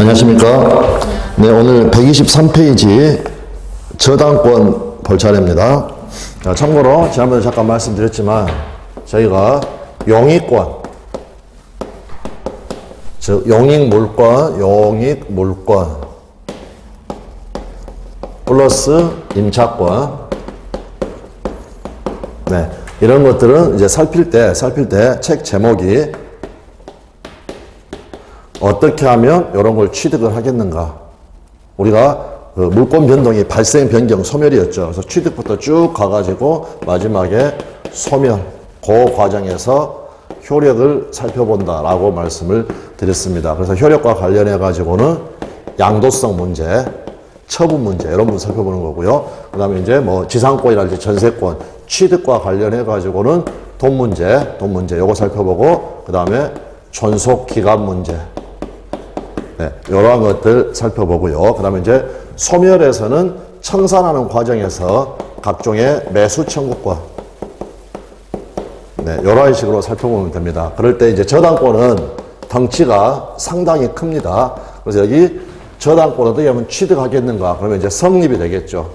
안녕하십니까. 네, 오늘 123페이지 저당권 볼 차례입니다. 자, 참고로 지난번에 잠깐 말씀드렸지만 저희가 용익권, 즉 용익물권 플러스 임차권, 네, 이런 것들은 이제 살필 때 책 제목이 어떻게 하면 이런 걸 취득을 하겠는가. 우리가 그 물권 변동이 발생, 변경, 소멸이었죠. 그래서 취득부터 쭉 가가지고 마지막에 소멸, 그 과정에서 효력을 살펴본다라고 말씀을 드렸습니다. 그래서 효력과 관련해 가지고는 양도성 문제, 처분 문제 이런 부분 살펴보는 거고요. 그 다음에 이제 뭐 지상권이랄지 전세권, 취득과 관련해 가지고는 돈 문제 요거 살펴보고, 그 다음에 존속 기간 문제, 네, 이러한 것들 살펴보고요. 그 다음에 이제 소멸에서는 청산하는 과정에서 각종의 매수 청구권, 네, 이런 식으로 살펴보면 됩니다. 그럴 때 이제 저당권은 덩치가 상당히 큽니다. 그래서 여기 저당권 어떻게 하면 취득하겠는가? 그러면 이제 성립이 되겠죠.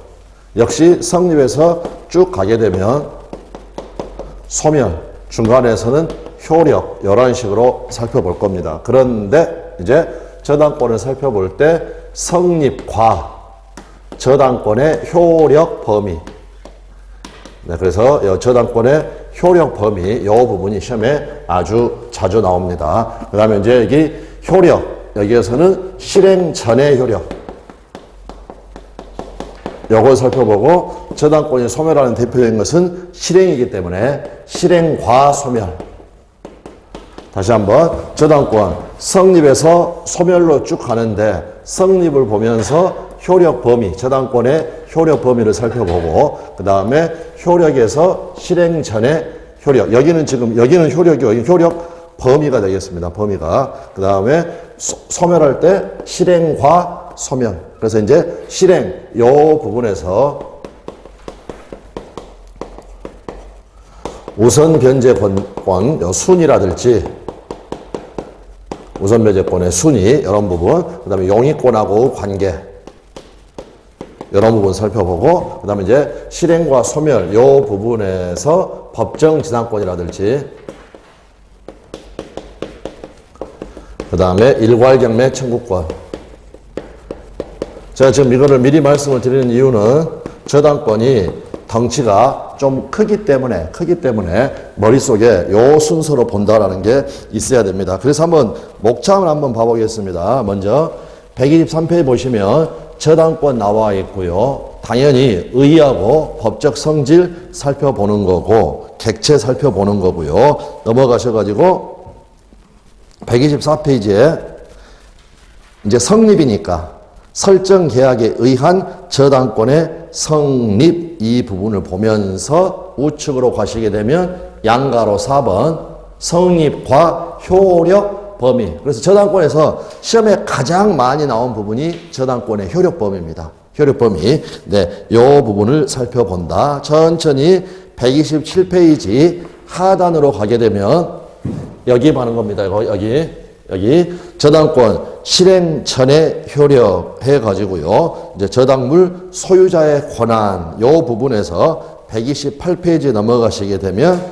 역시 성립에서 쭉 가게 되면 소멸, 중간에서는 효력, 이런 식으로 살펴볼 겁니다. 그런데 이제 저당권을 살펴볼 때 성립과 저당권의 효력 범위, 네, 그래서 저당권의 효력 범위 이 부분이 시험에 아주 자주 나옵니다. 그 다음에 이제 여기 효력, 여기에서는 실행 전의 효력, 요걸 살펴보고, 저당권이 소멸하는 대표적인 것은 실행이기 때문에 실행과 소멸. 다시 한번, 저당권 성립에서 소멸로 쭉 가는데 성립을 보면서 효력 범위, 저당권의 효력 범위를 살펴보고, 그 다음에 효력에서 실행 전의 효력, 여기는 효력이고 여기는 효력 범위가 되겠습니다. 범위가. 그 다음에 소멸할 때 실행과 소멸. 그래서 이제 실행 요 부분에서 우선 변제권 요 순위라든지 우선 변제권의 순위 이런 부분, 그 다음에 용익권하고 관계 이런 부분 살펴보고, 그 다음에 이제 실행과 소멸 요 부분에서 법정 지상권이라든지, 그 다음에 일괄경매 청구권. 제가 지금 이거를 미리 말씀을 드리는 이유는 저당권이 덩치가 좀 크기 때문에 머릿속에 요 순서로 본다라는 게 있어야 됩니다. 그래서 한번 목차를 한번 봐보겠습니다. 먼저 123페이지 보시면 저당권 나와 있고요. 당연히 의의하고 법적 성질 살펴보는 거고 객체 살펴보는 거고요. 넘어가셔가지고 124페이지에 이제 성립이니까 설정 계약에 의한 저당권의 성립 이 부분을 보면서 우측으로 가시게 되면 양가로 4번 성립과 효력 범위. 그래서 저당권에서 시험에 가장 많이 나온 부분이 저당권의 효력 범위입니다. 효력 범위. 네, 요 부분을 살펴본다. 천천히 127페이지 하단으로 가게 되면 여기 가는 겁니다. 여기 저당권 실행 전에 효력 해가지고요. 이제 저당물 소유자의 권한 요 부분에서 128페이지 넘어가시게 되면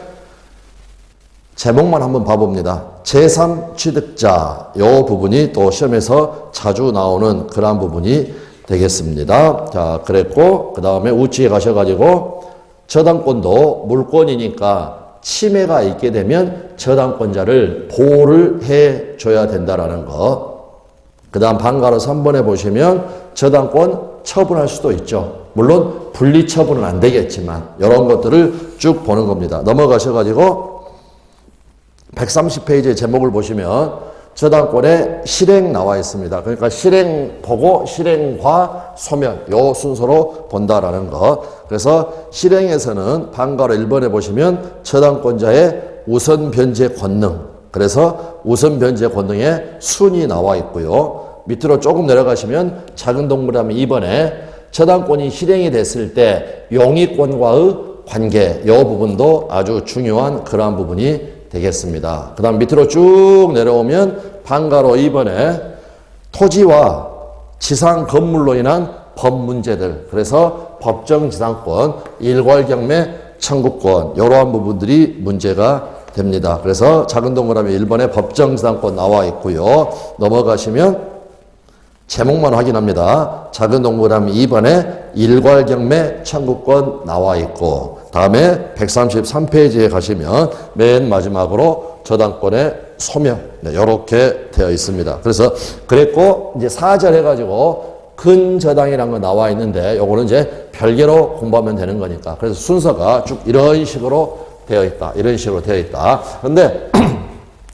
제목만 한번 봐봅니다. 제3취득자 요 부분이 또 시험에서 자주 나오는 그런 부분이 되겠습니다. 자, 그랬고 그 다음에 우측에 가셔가지고 저당권도 물권이니까 침해가 있게 되면 저당권자를 보호를 해줘야 된다라는 거. 그 다음 방가로 3번에 보시면 저당권 처분할 수도 있죠. 물론 분리처분은 안 되겠지만 이런 것들을 쭉 보는 겁니다. 넘어가셔가지고 130페이지의 제목을 보시면 저당권의 실행 나와 있습니다. 그러니까 실행 보고 실행과 소멸 요 순서로 본다라는 거. 그래서 실행에서는 방가로 1번에 보시면 저당권자의 우선 변제 권능. 그래서 우선 변제 권능의 순위 나와 있고요. 밑으로 조금 내려가시면 작은 동그라미 2번에 저당권이 실행이 됐을 때 용익권과의 관계 이 부분도 아주 중요한 그러한 부분이 되겠습니다. 그 다음 밑으로 쭉 내려오면 방가로 2번에 토지와 지상 건물로 인한 법 문제들, 그래서 법정 지상권, 일괄경매 청구권, 이러한 부분들이 문제가 됩니다. 그래서 작은 동그라미 1번에 법정 지상권 나와 있고요. 넘어가시면 제목만 확인합니다. 작은 동그라미 2번에 일괄경매 청구권 나와 있고, 다음에 133페이지에 가시면 맨 마지막으로 저당권의 소멸, 네, 이렇게 되어 있습니다. 그래서 그랬고 이제 4절 해가지고 근저당이라는 거 나와 있는데 요거는 이제 별개로 공부하면 되는 거니까, 그래서 순서가 쭉 이런 식으로 되어 있다. 이런 식으로 되어 있다. 근데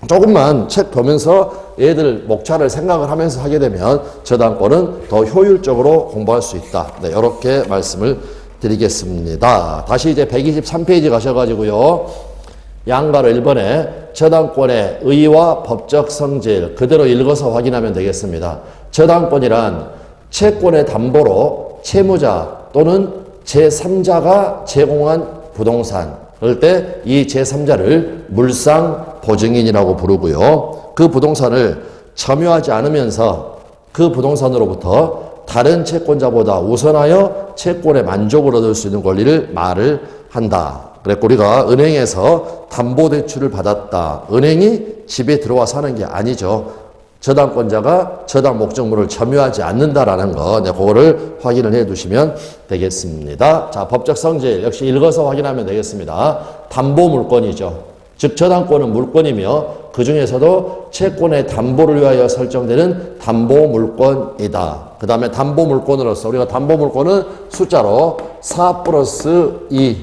조금만 책 보면서 얘들 목차를 생각을 하면서 하게 되면 저당권은 더 효율적으로 공부할 수 있다. 네, 이렇게 말씀을 드리겠습니다. 다시 이제 123페이지 가셔가지고요. 양가로 1번에 저당권의 의의와 법적 성질 그대로 읽어서 확인하면 되겠습니다. 저당권이란 채권의 담보로 채무자 또는 제3자가 제공한 부동산, 그럴 때 이 제3자를 물상 보증인이라고 부르고요. 그 부동산을 점유하지 않으면서 그 부동산으로부터 다른 채권자보다 우선하여 채권의 만족을 얻을 수 있는 권리를 말을 한다. 그랬고 우리가 은행에서 담보대출을 받았다. 은행이 집에 들어와서 하는 게 아니죠. 저당권자가 저당 목적물을 점유하지 않는다라는 거, 네, 그거를 확인을 해 두시면 되겠습니다. 자, 법적 성질 역시 읽어서 확인하면 되겠습니다. 담보 물권이죠. 즉 저당권은 물권이며 그 중에서도 채권의 담보를 위하여 설정되는 담보 물권이다. 그 다음에 담보 물권으로서 우리가 담보 물권은 숫자로 4 플러스 2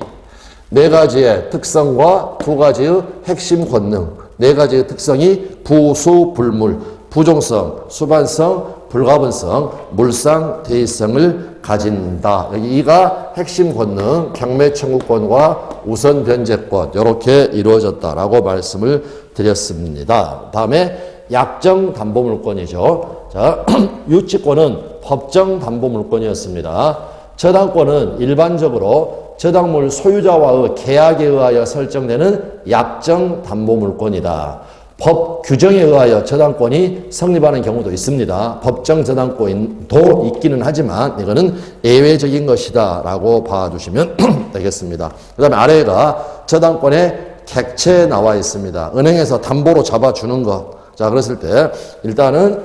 네 가지의 특성과 두 가지의 핵심 권능, 네 가지의 특성이 부수불물, 부종성, 수반성, 불가분성, 물상, 대의성을 가진다. 여기 2가 핵심 권능, 경매 청구권과 우선 변제권 이렇게 이루어졌다라고 말씀을 드렸습니다. 다음에 약정 담보 물권이죠. 자, 유치권은 법정 담보 물권이었습니다. 저당권은 일반적으로 저당물 소유자와의 계약에 의하여 설정되는 약정 담보 물권이다. 법 규정에 의하여 저당권이 성립하는 경우도 있습니다. 법정 저당권도 있기는 하지만 이거는 예외적인 것이다 라고 봐주시면 되겠습니다. 그 다음에 아래가 저당권의 객체에 나와 있습니다. 은행에서 담보로 잡아주는 것. 자, 그랬을 때 일단은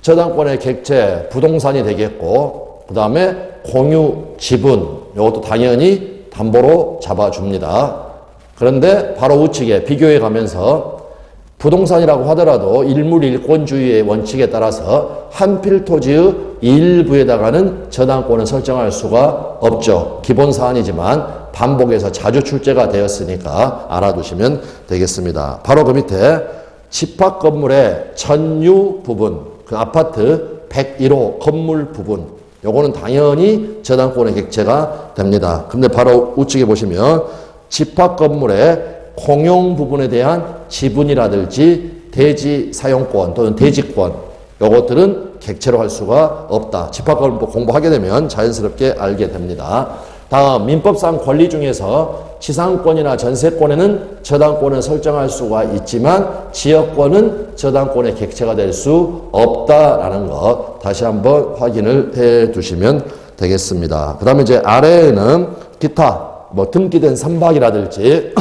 저당권의 객체 부동산이 되겠고, 그 다음에 공유 지분 이것도 당연히 담보로 잡아줍니다. 그런데 바로 우측에 비교해 가면서 부동산이라고 하더라도 일물일권주의의 원칙에 따라서 한 필 토지의 일부에다가는 저당권을 설정할 수가 없죠. 기본 사안이지만 반복해서 자주 출제가 되었으니까 알아두시면 되겠습니다. 바로 그 밑에 집합 건물의 전유 부분, 그 아파트 101호 건물 부분, 요거는 당연히 저당권의 객체가 됩니다. 근데 바로 우측에 보시면 집합 건물의 공용 부분에 대한 지분이라든지 대지 사용권 또는 대지권, 요것들은 객체로 할 수가 없다. 집합 건물 공부하게 되면 자연스럽게 알게 됩니다. 다음 민법상 권리 중에서 지상권이나 전세권에는 저당권을 설정할 수가 있지만 지역권은 저당권의 객체가 될 수 없다라는 것 다시 한번 확인을 해 두시면 되겠습니다. 그 다음에 이제 아래에는 기타 뭐 등기된 선박이라든지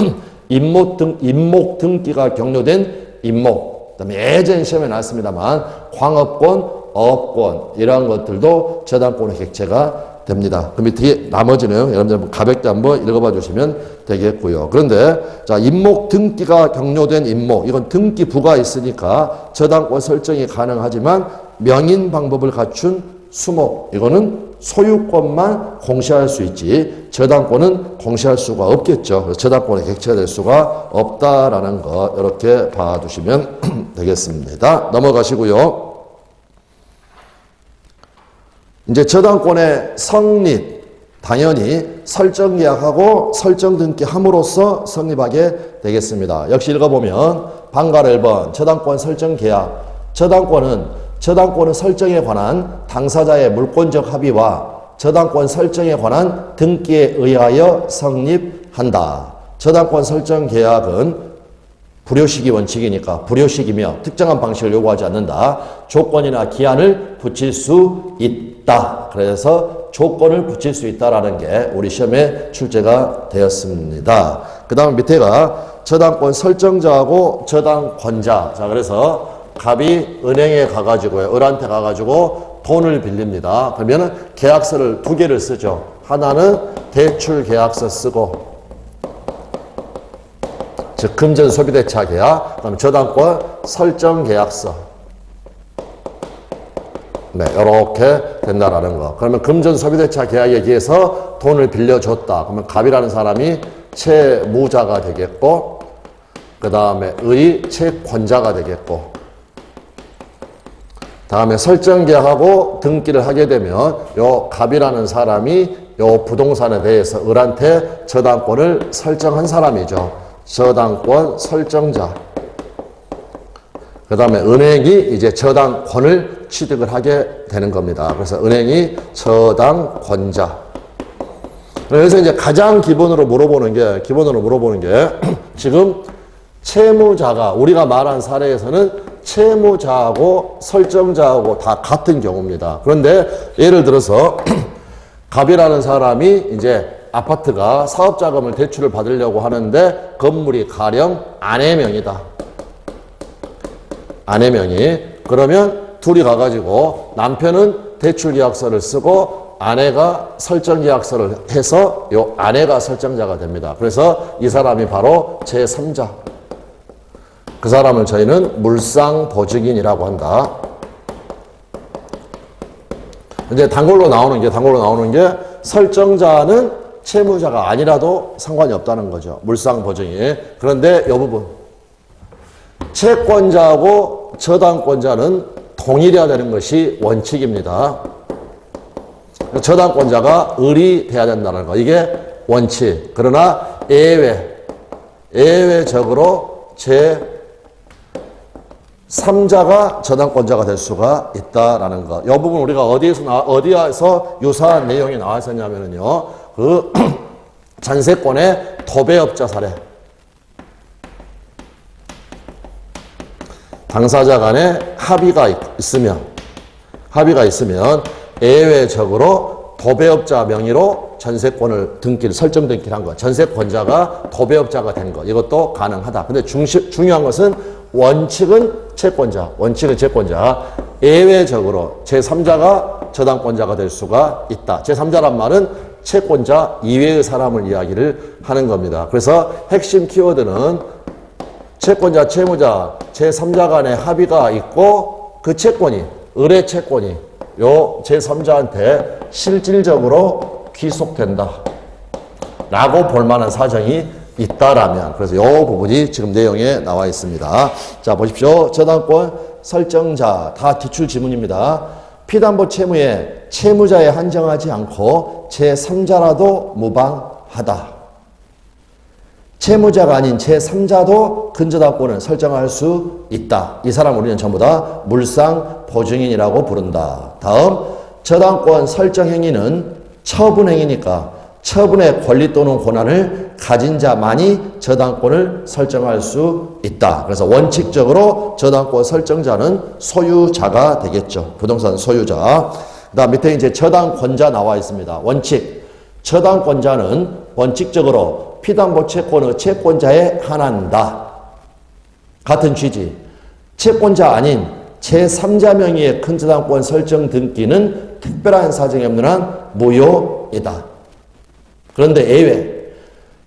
임목 등기가 경료된 임목, 그다음에 예전 시험에 나왔습니다만 광업권, 어업권 이러한 것들도 저당권의 객체가 됩니다. 그 밑에 나머지는 여러분들 가볍게 한번 읽어봐 주시면 되겠고요. 그런데 자, 임목 등기가 경료된 임목, 이건 등기부가 있으니까 저당권 설정이 가능하지만 명인 방법을 갖춘 수목, 이거는 소유권만 공시할 수 있지 저당권은 공시할 수가 없겠죠. 그래서 저당권의 객체가 될 수가 없다라는 거 이렇게 봐주시면 되겠습니다. 넘어가시고요. 이제 저당권의 성립, 당연히 설정 계약하고 설정 등기함으로써 성립하게 되겠습니다. 역시 읽어보면 방가로 1번 저당권 설정 계약, 저당권은 설정에 관한 당사자의 물권적 합의와 저당권 설정에 관한 등기에 의하여 성립한다. 저당권 설정 계약은 불효시기 원칙이니까 불효시기며 특정한 방식을 요구하지 않는다. 조건이나 기한을 붙일 수 있다. 그래서 조건을 붙일 수 있다라는 게 우리 시험에 출제가 되었습니다. 그 다음 밑에가 저당권 설정자하고 저당권자. 자, 그래서 갑이 은행에 가가지고요. 을한테 가가지고 돈을 빌립니다. 그러면은 계약서를 두 개를 쓰죠. 하나는 대출 계약서 쓰고, 즉 금전 소비대차 계약, 그다음에 저당권 설정 계약서. 네, 이렇게 된다라는 거. 그러면 금전 소비대차 계약에 의해서 돈을 빌려줬다. 그러면 갑이라는 사람이 채무자가 되겠고, 그 다음에 을이 채권자가 되겠고, 다음에 설정 계약하고 등기를 하게 되면 요 갑이라는 사람이 요 부동산에 대해서 을한테 저당권을 설정한 사람이죠. 저당권 설정자. 그 다음에 은행이 이제 저당권을 취득을 하게 되는 겁니다. 그래서 은행이 저당권자. 그래서 이제 가장 기본으로 물어보는 게 지금 채무자가 우리가 말한 사례에서는 채무자하고 설정자하고 다 같은 경우입니다. 그런데 예를 들어서 갑이라는 사람이 이제 아파트가 사업자금을 대출을 받으려고 하는데 건물이 가령 아내 명이다. 아내 명의. 그러면 둘이 가가지고 남편은 대출 계약서를 쓰고 아내가 설정 계약서를 해서 요 아내가 설정자가 됩니다. 그래서 이 사람이 바로 제3자. 그 사람을 저희는 물상보증인이라고 한다. 이제 단골로 나오는 게 설정자는 채무자가 아니라도 상관이 없다는 거죠. 물상보증인. 그런데 이 부분. 채권자하고 저당권자는 동일해야 되는 것이 원칙입니다. 저당권자가 을이 돼야 된다는 거. 이게 원칙. 그러나 예외적으로 제3자가 저당권자가 될 수가 있다라는 거. 이 부분 우리가 어디에서 유사한 내용이 나와 있었냐면요. 그 잔세권의 도배업자 사례. 당사자 간에 합의가 있으면 예외적으로 도배업자 명의로 전세권을 설정 등기를 한 것. 전세권자가 도배업자가 된 것. 이것도 가능하다. 근데 중요한 것은 원칙은 채권자. 예외적으로 제3자가 저당권자가 될 수가 있다. 제3자란 말은 채권자 이외의 사람을 이야기를 하는 겁니다. 그래서 핵심 키워드는 채권자, 채무자, 제3자 간의 합의가 있고 그 채권이, 을의 채권이 요 제3자한테 실질적으로 귀속된다. 라고 볼 만한 사정이 있다라면. 그래서 요 부분이 지금 내용에 나와 있습니다. 자, 보십시오. 저당권 설정자. 다 기출 지문입니다. 피담보 채무에 채무자에 한정하지 않고 제3자라도 무방하다. 채무자가 아닌 제3자도 근저당권을 설정할 수 있다. 이 사람 우리는 전부 다 물상보증인이라고 부른다. 다음, 저당권 설정 행위는 처분행위니까 처분의 권리 또는 권한을 가진 자만이 저당권을 설정할 수 있다. 그래서 원칙적으로 저당권 설정자는 소유자가 되겠죠. 부동산 소유자. 그다음 밑에 이제 저당권자 나와 있습니다. 원칙. 저당권자는 원칙적으로 피담보 채권의 채권자에 한한다. 같은 취지. 채권자 아닌 제3자 명의의 근저당권 설정 등기는 특별한 사정이 없는 한 무효이다. 그런데 예외.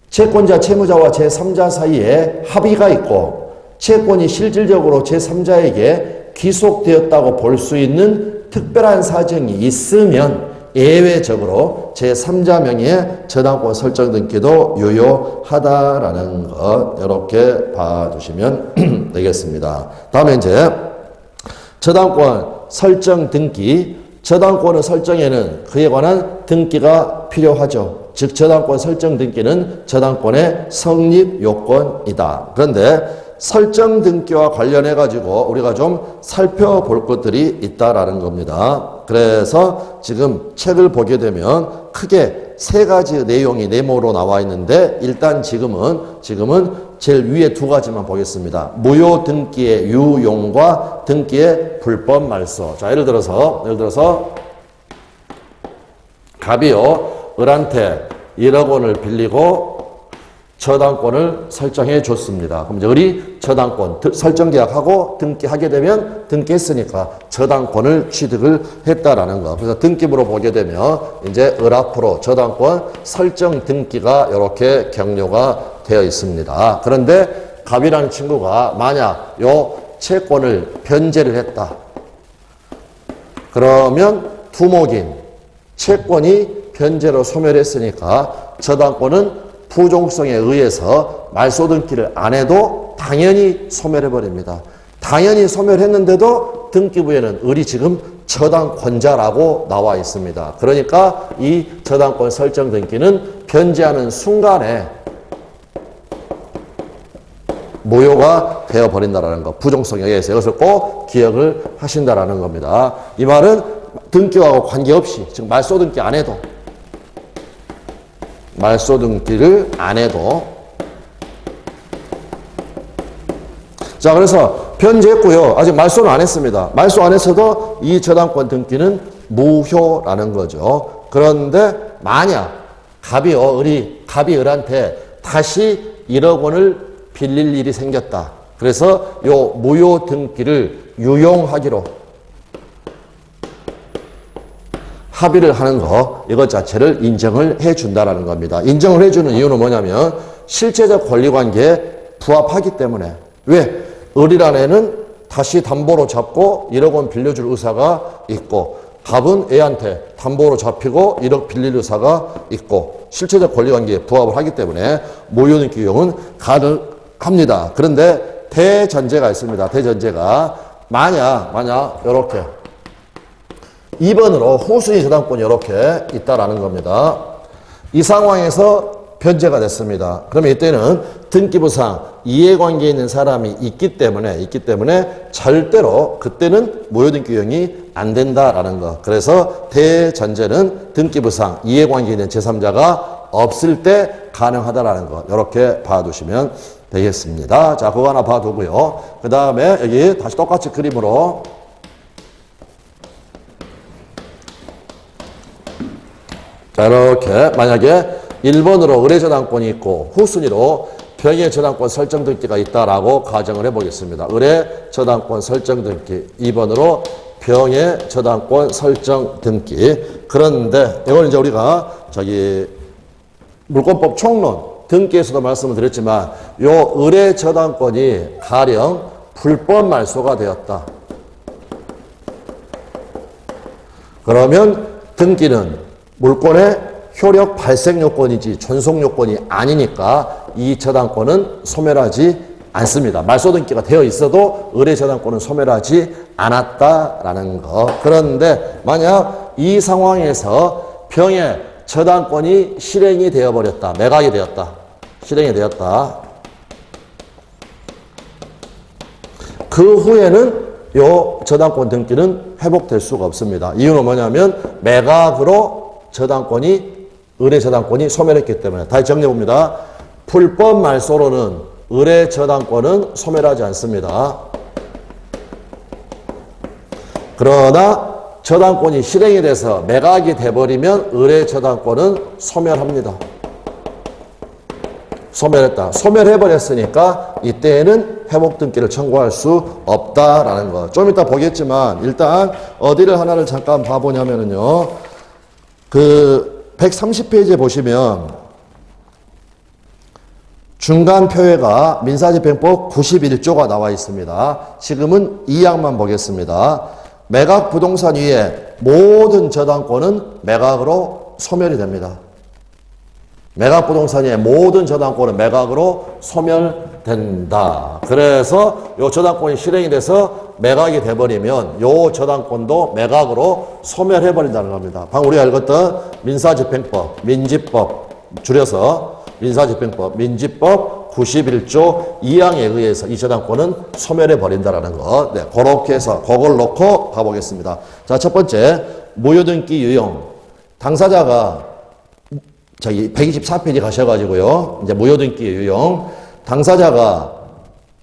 채권자, 채무자와 제3자 사이에 합의가 있고 채권이 실질적으로 제3자에게 귀속되었다고 볼 수 있는 특별한 사정이 있으면 예외적으로 제3자 명의의 저당권 설정 등기도 유효하다라는 것 이렇게 봐주시면 되겠습니다. 다음에 이제 저당권 설정 등기. 저당권의 설정에는 그에 관한 등기가 필요하죠. 즉 저당권 설정 등기는 저당권의 성립 요건이다. 그런데 설정 등기와 관련해 가지고 우리가 좀 살펴볼 것들이 있다라는 겁니다. 그래서 지금 책을 보게 되면 크게 세 가지 내용이 네모로 나와 있는데 일단 지금은 제일 위에 두 가지만 보겠습니다. 무효 등기의 유용과 등기의 불법 말소. 자, 예를 들어서 갑이요 을한테 1억 원을 빌리고 저당권을 설정해 줬습니다. 그럼 이제 을이 저당권 설정 계약하고 등기하게 되면 등기했으니까 저당권을 취득을 했다라는 거. 그래서 등기부로 보게 되면 이제 을 앞으로 저당권 설정 등기가 이렇게 격려가 되어 있습니다. 그런데 갑이라는 친구가 만약 요 채권을 변제를 했다. 그러면 두목인 채권이 변제로 소멸했으니까 저당권은 부종성에 의해서 말소 등기를 안 해도 당연히 소멸해버립니다. 당연히 소멸했는데도 등기부에는 을이 지금 저당권자라고 나와 있습니다. 그러니까 이 저당권 설정 등기는 변제하는 순간에 무효가 되어버린다는 거. 부종성에 의해서. 이것을 꼭 기억을 하신다는 겁니다. 이 말은 등기하고 관계없이 지금 말소 등기 안 해도 말소 등기를 안 해도 자 그래서 변제했고요. 아직 말소는 안 했습니다. 말소 안 했어도 이 저당권 등기는 무효라는 거죠. 그런데 만약 갑이 을한테 다시 1억 원을 빌릴 일이 생겼다. 그래서 요 무효 등기를 유용하기로 합의를 하는 거, 이것 자체를 인정을 해준다라는 겁니다. 인정을 해주는 이유는 뭐냐면 실체적 권리관계에 부합하기 때문에. 왜? 을이란 애는 다시 담보로 잡고 1억 원 빌려줄 의사가 있고 갑은 애한테 담보로 잡히고 1억 빌릴 의사가 있고 실체적 권리관계에 부합을 하기 때문에 무효등기 유용은 가능합니다. 그런데 대전제가 있습니다. 대전제가 만약 이렇게 2번으로 후순위 저당권이 이렇게 있다라는 겁니다. 이 상황에서 변제가 됐습니다. 그러면 이때는 등기부상 이해관계에 있는 사람이 있기 때문에 절대로 그때는 무효등기 유용이 안 된다라는 거. 그래서 대전제는 등기부상 이해관계에 있는 제3자가 없을 때 가능하다라는 거. 이렇게 봐두시면 되겠습니다. 자, 그거 하나 봐두고요. 그 다음에 여기 다시 똑같이 그림으로 자, 이렇게 만약에 1번으로 을의 저당권이 있고 후순위로 병의 저당권 설정 등기가 있다라고 가정을 해보겠습니다. 을의 저당권 설정 등기 2번으로 병의 저당권 설정 등기. 그런데 이건 이제 우리가 물권법 총론 등기에서도 말씀을 드렸지만 요 을의 저당권이 가령 불법 말소가 되었다. 그러면 등기는 물권의 효력 발생 요건이지 존속 요건이 아니니까 이 저당권은 소멸하지 않습니다. 말소 등기가 되어 있어도 을의 저당권은 소멸하지 않았다라는 거. 그런데 만약 이 상황에서 병의 저당권이 실행이 되어버렸다. 매각이 되었다. 실행이 되었다. 그 후에는 요 저당권 등기는 회복될 수가 없습니다. 이유는 뭐냐면 매각으로 을의 저당권이 소멸했기 때문에. 다시 정리해봅니다. 불법 말소로는 을의 저당권은 소멸하지 않습니다. 그러나 저당권이 실행이 돼서 매각이 돼버리면 을의 저당권은 소멸합니다. 소멸했다. 소멸해버렸으니까 이때에는 회복 등기를 청구할 수 없다라는 거. 좀 이따 보겠지만 일단 어디를 하나를 잠깐 봐보냐면요. 130페이지에 보시면 중간 표회가 민사집행법 91조가 나와 있습니다. 지금은 이 항만 보겠습니다. 매각 부동산 위에 모든 저당권은 매각으로 소멸이 됩니다. 매각 부동산 위에 모든 저당권은 매각으로 소멸된다. 그래서 요 저당권이 실행이 돼서 매각이 돼버리면 요 저당권도 매각으로 소멸해버린다는 겁니다. 방금 우리가 읽었던 민사집행법, 민지법, 줄여서 민사집행법, 민지법 91조 2항에 의해서 이 저당권은 소멸해 버린다라는 거. 네, 그렇게 해서 그걸 놓고 가보겠습니다. 자, 첫 번째 무효등기 유용. 당사자가 저기 124페이지 가셔가지고요. 이제 무효등기 유용. 당사자가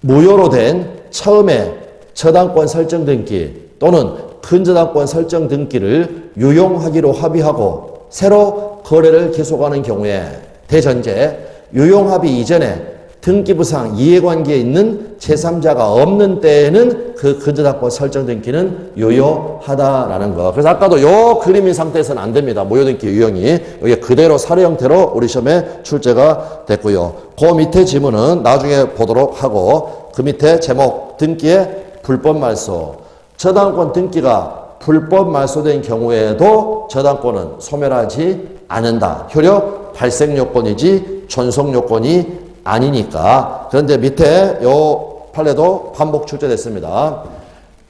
무효로 된 처음에 저당권 설정 등기 또는 근저당권 설정 등기를 유용하기로 합의하고 새로 거래를 계속하는 경우에 대전제 유용합의 이전에 등기부상 이해관계에 있는 제3자가 없는 때에는 그 근저당권 설정 등기는 유효하다라는 거. 그래서 아까도 요 그림인 상태에서는 안 됩니다. 무효등기 유형이. 여기 그대로 사례 형태로 우리 시험에 출제가 됐고요. 그 밑에 지문은 나중에 보도록 하고 그 밑에 제목 등기의 불법 말소. 저당권 등기가 불법 말소된 경우에도 저당권은 소멸하지 않는다. 효력 발생 요건이지 존속 요건이 아니니까. 그런데 밑에 요 판례도 반복 출제됐습니다.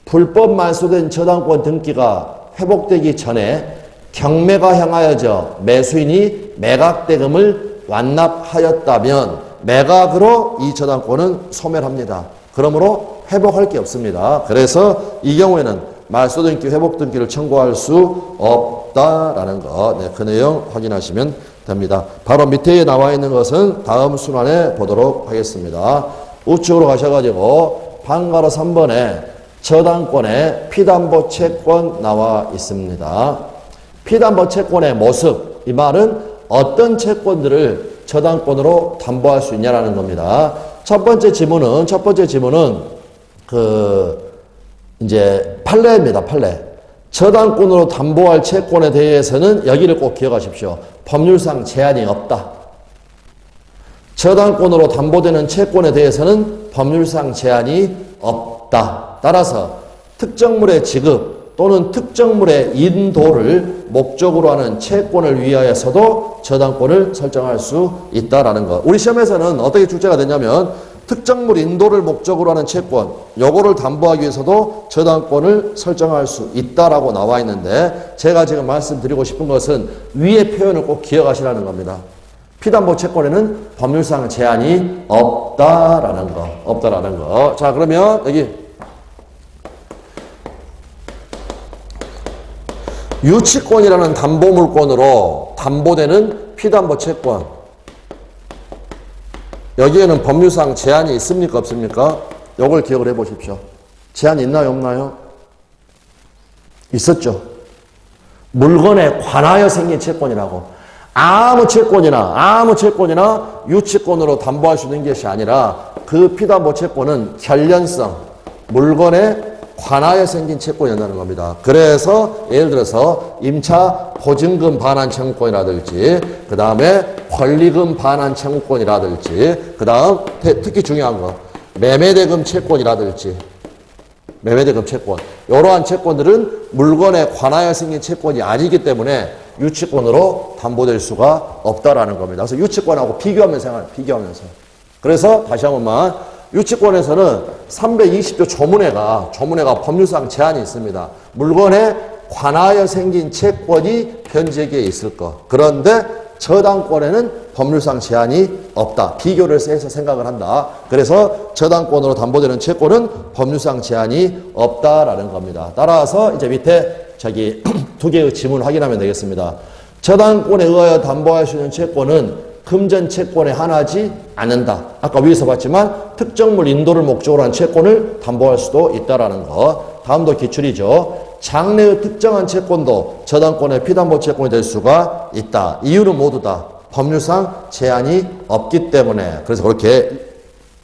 불법 말소된 저당권 등기가 회복되기 전에 경매가 향하여져 매수인이 매각대금을 완납하였다면 매각으로 이 저당권은 소멸합니다. 그러므로 회복할 게 없습니다. 그래서 이 경우에는 말소등기, 회복등기를 청구할 수 없다라는 거. 네, 그 내용 확인하시면 됩니다. 바로 밑에 나와 있는 것은 다음 순환에 보도록 하겠습니다. 우측으로 가셔가지고 방가로 3번에 저당권의 피담보 채권 나와 있습니다. 피담보 채권의 모습. 이 말은 어떤 채권들을 저당권으로 담보할 수 있냐라는 겁니다. 첫 번째 지문은 이제 판례입니다. 판례. 저당권으로 담보할 채권에 대해서는 여기를 꼭 기억하십시오. 법률상 제한이 없다. 저당권으로 담보되는 채권에 대해서는 법률상 제한이 없다. 따라서 특정물의 지급 또는 특정물의 인도를 목적으로 하는 채권을 위하여서도 저당권을 설정할 수 있다라는 것. 우리 시험에서는 어떻게 출제가 되냐면 특정물 인도를 목적으로 하는 채권, 요거를 담보하기 위해서도 저당권을 설정할 수 있다라고 나와 있는데 제가 지금 말씀드리고 싶은 것은 위의 표현을 꼭 기억하시라는 겁니다. 피담보 채권에는 법률상 제한이 없다라는 거. 없다라는 거. 자, 그러면 여기 유치권이라는 담보물권으로 담보되는 피담보 채권. 여기에는 법률상 제한이 있습니까? 없습니까? 요걸 기억을 해 보십시오. 제한이 있나요? 없나요? 있었죠. 물건에 관하여 생긴 채권이라고. 아무 채권이나 유치권으로 담보할 수 있는 것이 아니라 그 피담보 채권은 결련성, 물건에 관하여 생긴 채권이라는 겁니다. 그래서 예를 들어서 임차 보증금 반환 청구권이라든지 그 다음에 권리금 반환 청구권이라든지 그 다음 특히 중요한 거 매매대금 채권이라든지 매매대금 채권 이러한 채권들은 물건에 관하여 생긴 채권이 아니기 때문에 유치권으로 담보될 수가 없다라는 겁니다. 그래서 유치권하고 비교하면서 그래서 다시 한 번만 유치권에서는 320조 조문회가 법률상 제한이 있습니다. 물건에 관하여 생긴 채권이 변제기에 있을 것. 그런데 저당권에는 법률상 제한이 없다. 비교를 해서 생각을 한다. 그래서 저당권으로 담보되는 채권은 법률상 제한이 없다라는 겁니다. 따라서 이제 밑에 두 개의 지문을 확인하면 되겠습니다. 저당권에 의하여 담보할 수 있는 채권은 금전 채권에 한하지 않는다. 아까 위에서 봤지만 특정물 인도를 목적으로 한 채권을 담보할 수도 있다라는 거. 다음도 기출이죠. 장래의 특정한 채권도 저당권의 피담보 채권이 될 수가 있다. 이유는 모두 다 법률상 제한이 없기 때문에. 그래서 그렇게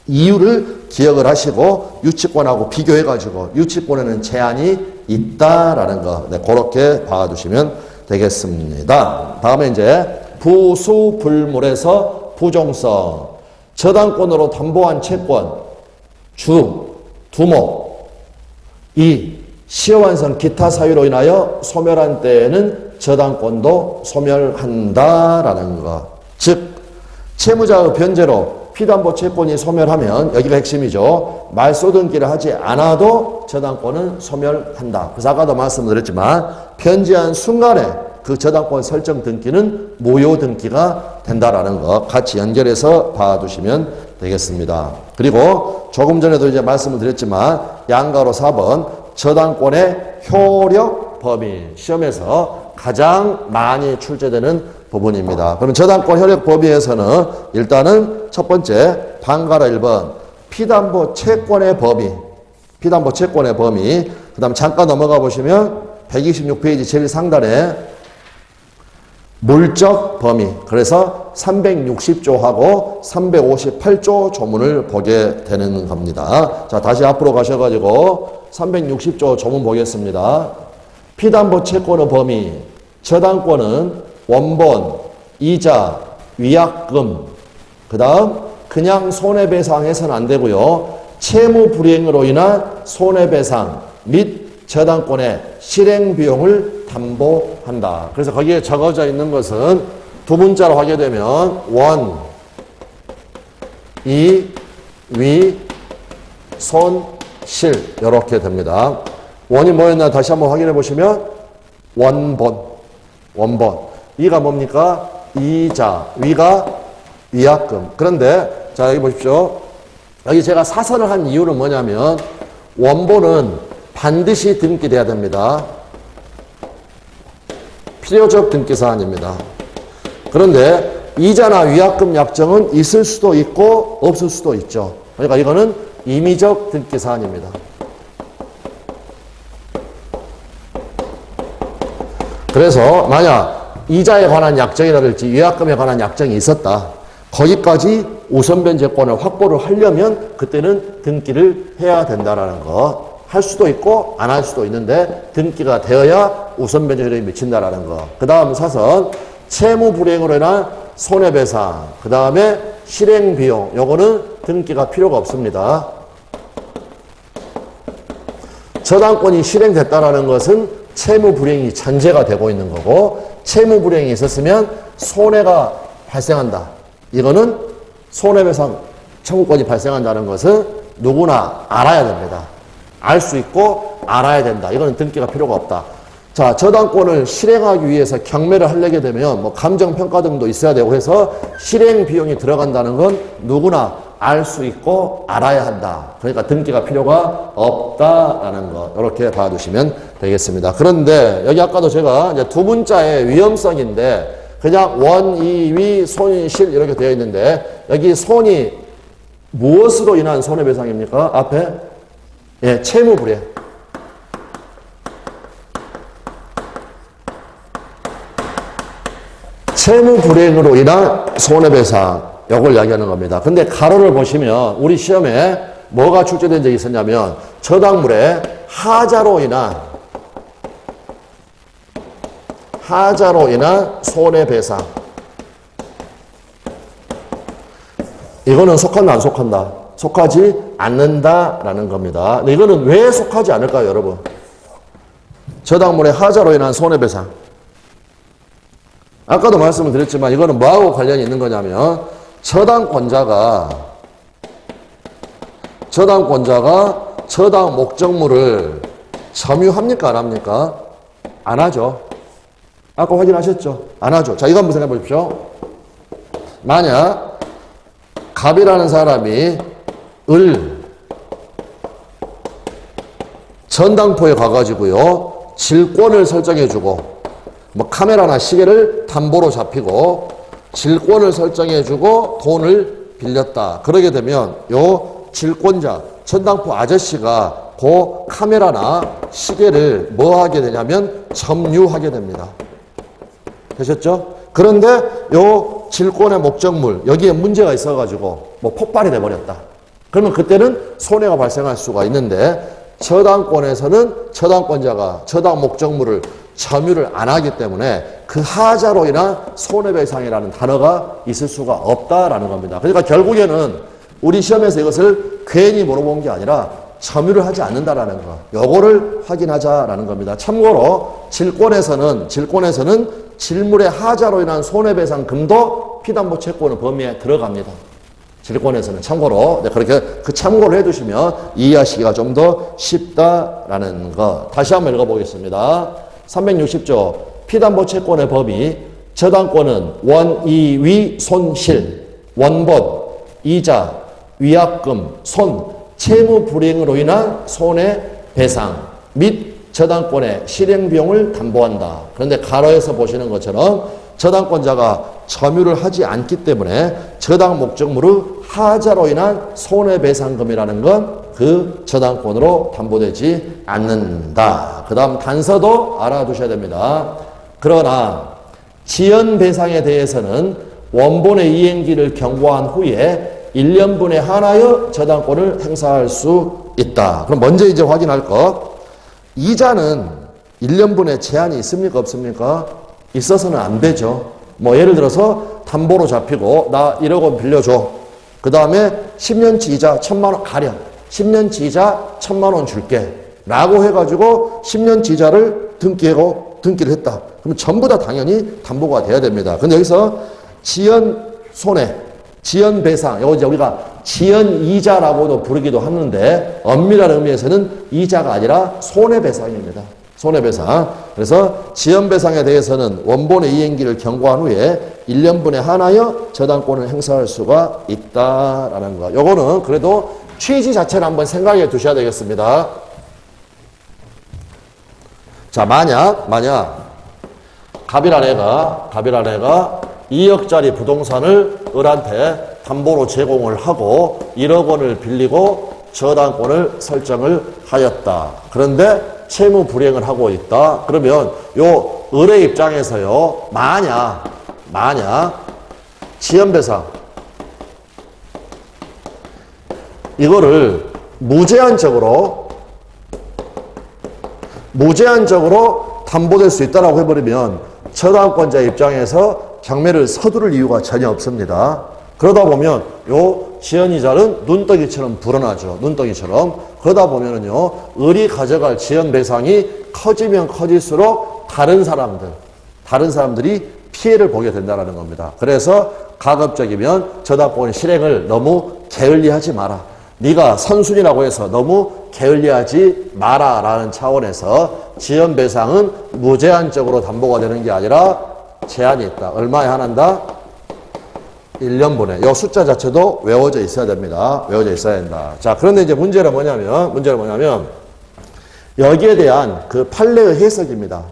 이유를 기억을 하시고 유치권하고 비교해가지고 유치권에는 제한이 있다라는 거. 네, 그렇게 봐두시면 되겠습니다. 다음에 이제 부수불물에서 부종성. 저당권으로 담보한 채권 주, 두목, 시효완성 기타 사유로 인하여 소멸한 때에는 저당권도 소멸한다라는 것. 즉 채무자의 변제로 피담보 채권이 소멸하면 여기가 핵심이죠. 말소등기를 하지 않아도 저당권은 소멸한다. 그래서 아까도 말씀드렸지만 변제한 순간에 그 저당권 설정 등기는 무효 등기가 된다라는 거 같이 연결해서 봐두시면 되겠습니다. 그리고 조금 전에도 이제 말씀을 드렸지만 양가로 4번 저당권의 효력 범위 시험에서 가장 많이 출제되는 부분입니다. 그럼 저당권 효력 범위에서는 일단은 첫 번째 방가로 1번 피담보 채권의 범위 피담보 채권의 범위 그 다음 잠깐 넘어가 보시면 126페이지 제일 상단에 물적 범위 그래서 360조하고 358조 조문을 보게 되는 겁니다. 자 다시 앞으로 가셔가지고 360조 조문 보겠습니다. 피담보 채권의 범위 저당권은 원본, 이자, 위약금 그 다음 그냥 손해배상해서는 안 되고요. 채무 불이행으로 인한 손해배상 및 저당권의 실행비용을 담보한다. 그래서 거기에 적어져 있는 것은 두 문자로 하게 되면 원, 이, 위, 손, 실 이렇게 됩니다. 원이 뭐였나 다시 한번 확인해 보시면 원본, 이가 뭡니까? 이자, 위가 위약금. 그런데 자 여기 보십시오. 여기 제가 사선을 한 이유는 뭐냐면 원본은 반드시 등기돼야 됩니다. 필요적 등기사안입니다. 그런데 이자나 위약금 약정은 있을 수도 있고 없을 수도 있죠. 그러니까 이거는 임의적 등기사안입니다. 그래서 만약 이자에 관한 약정이라든지 위약금에 관한 약정이 있었다. 거기까지 우선 변제권을 확보를 하려면 그때는 등기를 해야 된다라는 거. 할 수도 있고 안 할 수도 있는데 등기가 되어야 우선 변제 효력이 미친다라는 거. 그 다음 사선 채무 불이행으로 인한 손해배상. 그 다음에 실행비용. 요거는 등기가 필요가 없습니다. 저당권이 실행됐다라는 것은 채무 불이행이 전제가 되고 있는 거고 채무 불이행이 있었으면 손해가 발생한다. 이거는 손해배상 청구권이 발생한다는 것은 누구나 알아야 됩니다. 알 수 있고 알아야 된다. 이거는 등기가 필요가 없다. 자, 저당권을 실행하기 위해서 경매를 하려게 되면 뭐 감정평가 등도 있어야 되고 해서 실행 비용이 들어간다는 건 누구나 알 수 있고 알아야 한다. 그러니까 등기가 필요가 없다라는 거 이렇게 봐두시면 되겠습니다. 그런데 여기 아까도 제가 이제 두 문자의 위험성인데 그냥 원, 이, 위, 손, 실 이렇게 되어 있는데 여기 손이 무엇으로 인한 손해배상입니까? 앞에 예, 채무불이행. 채무불이행으로 인한 손해배상 이걸 이야기하는 겁니다. 근데 가로를 보시면 우리 시험에 뭐가 출제된 적이 있었냐면 저당물의 하자로 인한 손해배상. 이거는 속한다 안 속한다? 속하지 않는다라는 겁니다. 근데 이거는 왜 속하지 않을까요, 여러분? 저당물의 하자로 인한 손해배상. 아까도 말씀을 드렸지만 이거는 뭐하고 관련이 있는 거냐면 저당권자가 저당 목적물을 점유합니까? 안 합니까? 안 하죠. 아까 확인하셨죠? 안 하죠. 자, 이거 한번 생각해 보십시오. 만약 갑이라는 사람이 전당포에 가가지고요 질권을 설정해주고 뭐 카메라나 시계를 담보로 잡히고 질권을 설정해주고 돈을 빌렸다. 그러게 되면 요 질권자 전당포 아저씨가 그 카메라나 시계를 뭐 하게 되냐면 점유하게 됩니다. 되셨죠? 그런데 요 질권의 목적물 여기에 문제가 있어가지고 뭐 폭발이 돼버렸다. 그러면 그때는 손해가 발생할 수가 있는데 저당권에서는 저당권자가 저당 목적물을 점유를 안 하기 때문에 그 하자로 인한 손해배상이라는 단어가 있을 수가 없다라는 겁니다. 그러니까 결국에는 우리 시험에서 이것을 괜히 물어본 게 아니라 점유를 하지 않는다라는 거. 요거를 확인하자라는 겁니다. 참고로 질권에서는 질물의 하자로 인한 손해배상금도 피담보 채권의 범위에 들어갑니다. 질권에서는 참고로 그렇게 그 참고를 해두시면 이해하시기가 좀 더 쉽다라는 거. 다시 한번 읽어보겠습니다. 360조 피담보 채권의 범위 저당권은 원, 이, 위, 손, 실 원본, 이자, 위약금, 손, 채무 불이행으로 인한 손해배상 및 저당권의 실행 비용을 담보한다. 그런데 가로에서 보시는 것처럼 저당권자가 점유를 하지 않기 때문에 저당 목적물의 하자로 인한 손해배상금이라는 건 그 저당권으로 담보되지 않는다. 그 다음 단서도 알아두셔야 됩니다. 그러나 지연배상에 대해서는 원본의 이행기를 경고한 후에 1년분에 한하여 저당권을 행사할 수 있다. 그럼 먼저 이제 확인할 것. 이자는 1년분에 제한이 있습니까? 없습니까? 있어서는 안 되죠. 뭐 예를 들어서 담보로 잡히고 나 1억 원 빌려줘. 그 다음에 10년치 이자 1,000만 원 가려. 10년치 이자 1,000만 원 줄게. 라고 해가지고 10년치 이자를 등기를 했다. 그럼 전부 다 당연히 담보가 돼야 됩니다. 근데 여기서 지연 손해, 지연 배상, 이거 이제 우리가 지연 이자라고도 부르기도 하는데 엄밀한 의미에서는 이자가 아니라 손해배상입니다. 손해배상. 그래서 지연배상에 대해서는 원본의 이행기를 경고한 후에 1년분에 한하여 저당권을 행사할 수가 있다라는 거. 요거는 그래도 취지 자체를 한번 생각해 두셔야 되겠습니다. 자, 만약 갑이란 애가 2억짜리 부동산을 을한테 담보로 제공을 하고 1억 원을 빌리고 저당권을 설정을 하였다. 그런데 채무 불이행을 하고 있다. 그러면 요 을의 입장에서요. 만약 지연배상 이거를 무제한적으로 담보될 수 있다라고 해버리면 저당권자 입장에서 경매를 서두를 이유가 전혀 없습니다. 그러다 보면 요 지연이자는 눈덩이처럼 불어나죠. 눈덩이처럼. 그러다 보면은요, 을이 가져갈 지연배상이 커지면 커질수록 다른 사람들이 피해를 보게 된다는 겁니다. 그래서 가급적이면 저당권 실행을 너무 게을리하지 마라. 네가 선순위라고 해서 너무 게을리하지 마라라는 차원에서 지연배상은 무제한적으로 담보가 되는 게 아니라 제한이 있다. 얼마에 한한다? 1년분에. 이 숫자 자체도 외워져 있어야 됩니다. 외워져 있어야 된다. 자, 그런데 이제 문제는 뭐냐면 여기에 대한 그 판례의 해석입니다.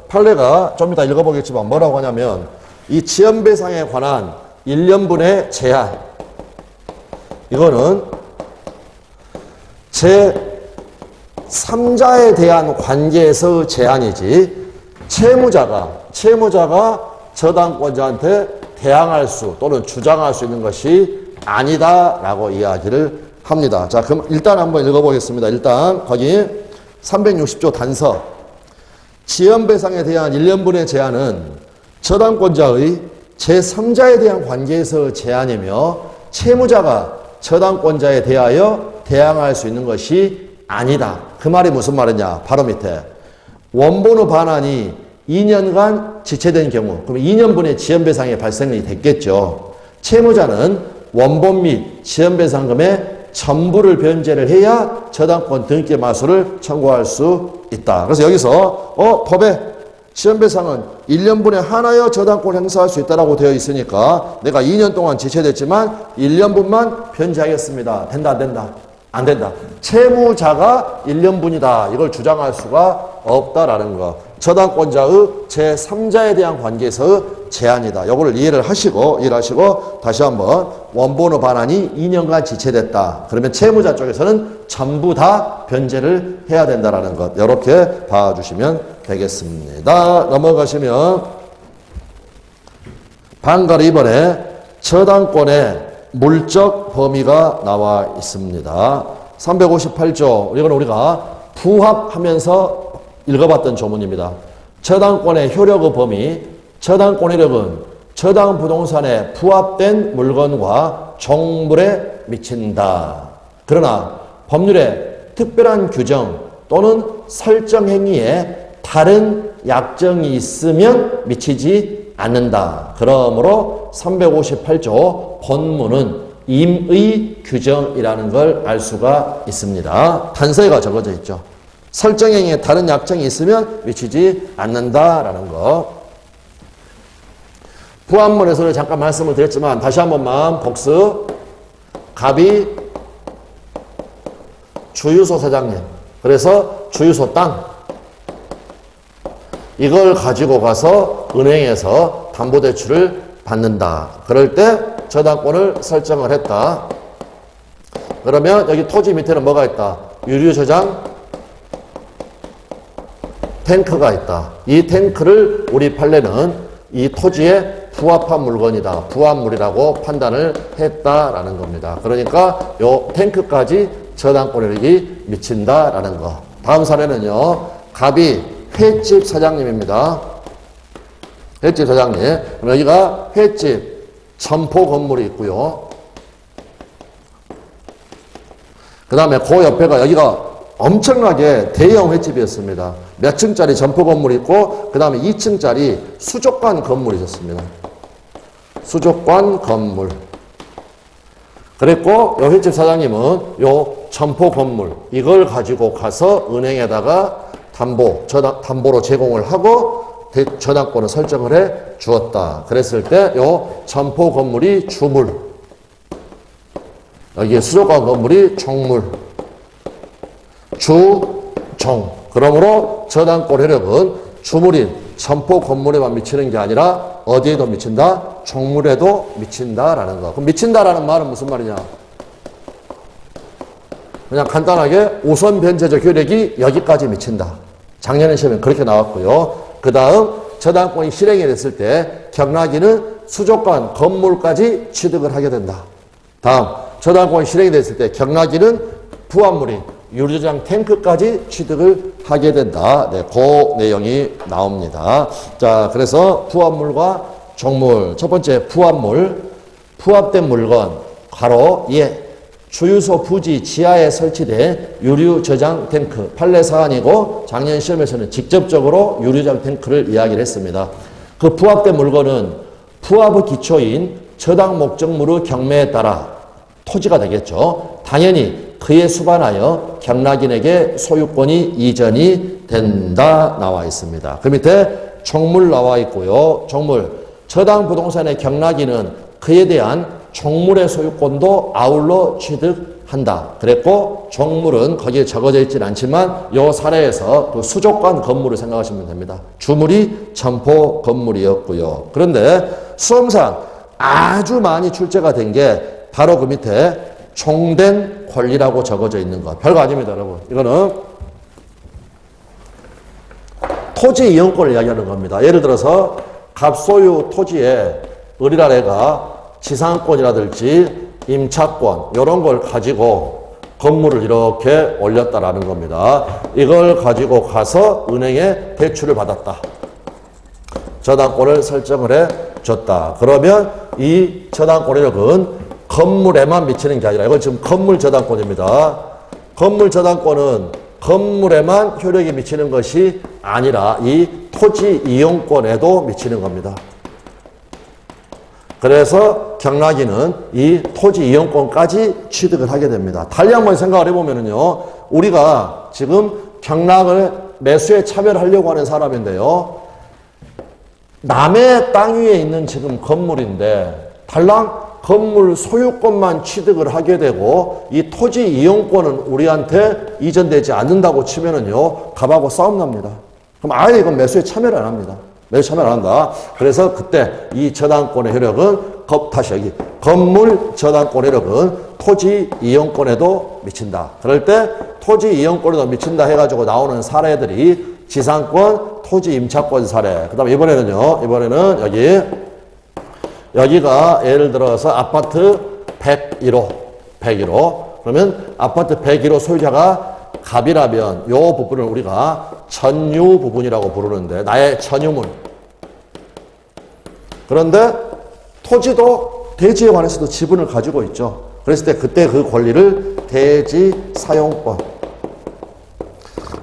판례가 좀 이따 읽어보겠지만 뭐라고 하냐면 이 지연배상에 관한 1년분의 제한 이거는 제3자에 대한 관계에서 제한이지 채무자가 저당권자한테 대항할 수 또는 주장할 수 있는 것이 아니다라고 이야기를 합니다. 자, 그럼 일단 한번 읽어보겠습니다. 일단 거기 360조 단서 지연배상에 대한 1년분의 제한은 저당권자의 제3자에 대한 관계에서 제한이며 채무자가 저당권자에 대하여 대항할 수 있는 것이 아니다. 그 말이 무슨 말이냐? 바로 밑에 원본의 반환이 2년간 지체된 경우 그럼 2년분의 지연배상이 발생이 됐겠죠. 채무자는 원본 및 지연배상금의 전부를 변제를 해야 저당권 등기 마수를 청구할 수 있다. 그래서 여기서 법에 지연배상은 1년분에 한하여 저당권 행사할 수 있다라고 되어 있으니까 내가 2년 동안 지체됐지만 1년분만 변제하겠습니다. 된다, 안 된다? 안 된다. 채무자가 1년분이다. 이걸 주장할 수가 없다라는 거. 저당권자의 제3자에 대한 관계에서 제한이다. 요거를 이해를 하시고 다시 한번 원본의 반환이 2년간 지체됐다. 그러면 채무자 쪽에서는 전부 다 변제를 해야 된다라는 것. 이렇게 봐주시면 되겠습니다. 넘어가시면 방가로 이번에 저당권의 물적 범위가 나와 있습니다. 358조 이건 우리가 부합하면서 읽어봤던 조문입니다. 저당권의 효력의 범위, 저당권 효력은 저당 부동산에 부합된 물건과 종물에 미친다. 그러나 법률에 특별한 규정 또는 설정 행위에 다른 약정이 있으면 미치지 않는다. 그러므로 358조 본문은 임의 규정이라는 걸 알 수가 있습니다. 단서가 적어져 있죠. 설정행위에 다른 약정이 있으면 미치지 않는다라는 거. 부합문에서는 잠깐 말씀을 드렸지만 다시 한 번만 복습. 갑이 주유소 사장님. 그래서 주유소 땅. 이걸 가지고 가서 은행에서 담보대출을 받는다. 그럴 때 저당권을 설정을 했다. 그러면 여기 토지 밑에는 뭐가 있다? 유류저장 탱크가 있다. 이 탱크를 우리 판례는 이 토지에 부합한 물건이다. 부합물이라고 판단을 했다라는 겁니다. 그러니까 요 탱크까지 저당권력이 미친다라는 거. 다음 사례는요. 갑이 횟집 사장님입니다. 횟집 사장님. 그럼 여기가 횟집 점포 건물이 있고요. 그 다음에 그 옆에가 여기가 엄청나게 대형 횟집이었습니다. 몇 층짜리 점포 건물이 있고 그 다음에 2층짜리 수족관 건물이 있었습니다. 수족관 건물. 그랬고 요 횟집 사장님은 요 점포 건물 이걸 가지고 가서 은행에다가 담보로 제공을 하고 저당권을 설정을 해 주었다. 그랬을 때 요 점포 건물이 주물, 여기에 수족관 건물이 종물, 주종. 그러므로 저당권 효력은 주물인 점포 건물에만 미치는 게 아니라 어디에도 미친다? 종물에도 미친다라는 거. 그럼 미친다라는 말은 무슨 말이냐? 그냥 간단하게 우선 변제적 효력이 여기까지 미친다. 작년에 시험에 그렇게 나왔고요. 그 다음 저당권이 실행이 됐을 때 경락인은 수족관 건물까지 취득을 하게 된다. 다음 저당권이 실행이 됐을 때 경락인은 부합물인 유류저장 탱크까지 취득을 하게 된다. 네, 그 내용이 나옵니다. 자, 그래서 부합물과 종물. 첫 번째 부합물, 부합된 물건, 괄호, 예. 주유소 부지 지하에 설치된 유류저장 탱크. 판례 사안이고 작년 시험에서는 직접적으로 유류저장 탱크를 이야기를 했습니다. 그 부합된 물건은 부합의 기초인 저당 목적물의 경매에 따라 토지가 되겠죠. 당연히 그에 수반하여 경락인에게 소유권이 이전이 된다 나와 있습니다. 그 밑에 종물 나와 있고요. 종물. 저당 부동산의 경락인은 그에 대한 종물의 소유권도 아울러 취득한다. 그랬고 종물은 거기에 적어져 있지는 않지만 이 사례에서 그 수족관 건물을 생각하시면 됩니다. 주물이 점포 건물이었고요. 그런데 수험상 아주 많이 출제가 된 게 바로 그 밑에 종된 권리라고 적어져 있는 것. 별거 아닙니다, 여러분. 이거는 토지 이용권을 이야기하는 겁니다. 예를 들어서 갑소유 토지에 을이라래가 지상권이라든지 임차권 이런 걸 가지고 건물을 이렇게 올렸다라는 겁니다. 이걸 가지고 가서 은행에 대출을 받았다. 저당권을 설정을 해 줬다. 그러면 이 저당권력은 건물에만 미치는 게 아니라 이건 지금 건물 저당권입니다. 건물 저당권은 건물에만 효력이 미치는 것이 아니라 이 토지 이용권에도 미치는 겁니다. 그래서 경락인은 이 토지 이용권까지 취득을 하게 됩니다. 달리 한번 생각을 해보면요. 우리가 지금 경락을 매수에 참여를 하려고 하는 사람인데요. 남의 땅 위에 있는 지금 건물인데 달랑 건물 소유권만 취득을 하게 되고 이 토지 이용권은 우리한테 이전되지 않는다고 치면은요. 갑하고 싸움 납니다. 그럼 아예 이건 매수에 참여를 안 합니다. 매수 참여를 안 한다. 그래서 그때 이 저당권의 효력은 다시 여기 건물 저당권 효력은 토지 이용권에도 미친다. 그럴 때 토지 이용권에도 미친다 해가지고 나오는 사례들이 지상권, 토지 임차권 사례. 그 다음에 이번에는 여기가 예를 들어서 아파트 101호. 그러면 아파트 101호 소유자가 갑이라면 요 부분을 우리가 전유 부분이라고 부르는데 나의 전유물. 그런데 토지도 대지에 관해서도 지분을 가지고 있죠. 그랬을 때 그때 그 권리를 대지 사용권.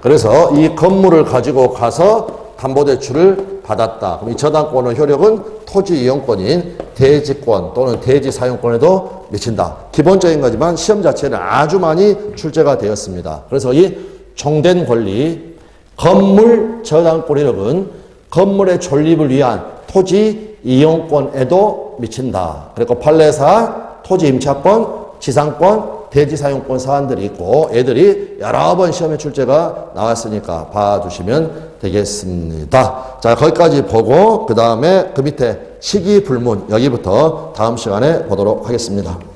그래서 이 건물을 가지고 가서 담보대출을 받았다. 그럼 이 저당권의 효력은 토지 이용권인 대지권 또는 대지 사용권에도 미친다. 기본적인 거지만 시험 자체는 아주 많이 출제가 되었습니다. 그래서 이 종된 권리, 건물 저당권 효력은 건물의 존립을 위한 토지 이용권에도 미친다. 그리고 판례사 토지 임차권 지상권, 대지 사용권 사안들이 있고 애들이 여러 번 시험에 출제가 나왔으니까 봐두시면 되겠습니다. 자, 거기까지 보고 그 다음에 그 밑에 시기 불문 여기부터 다음 시간에 보도록 하겠습니다.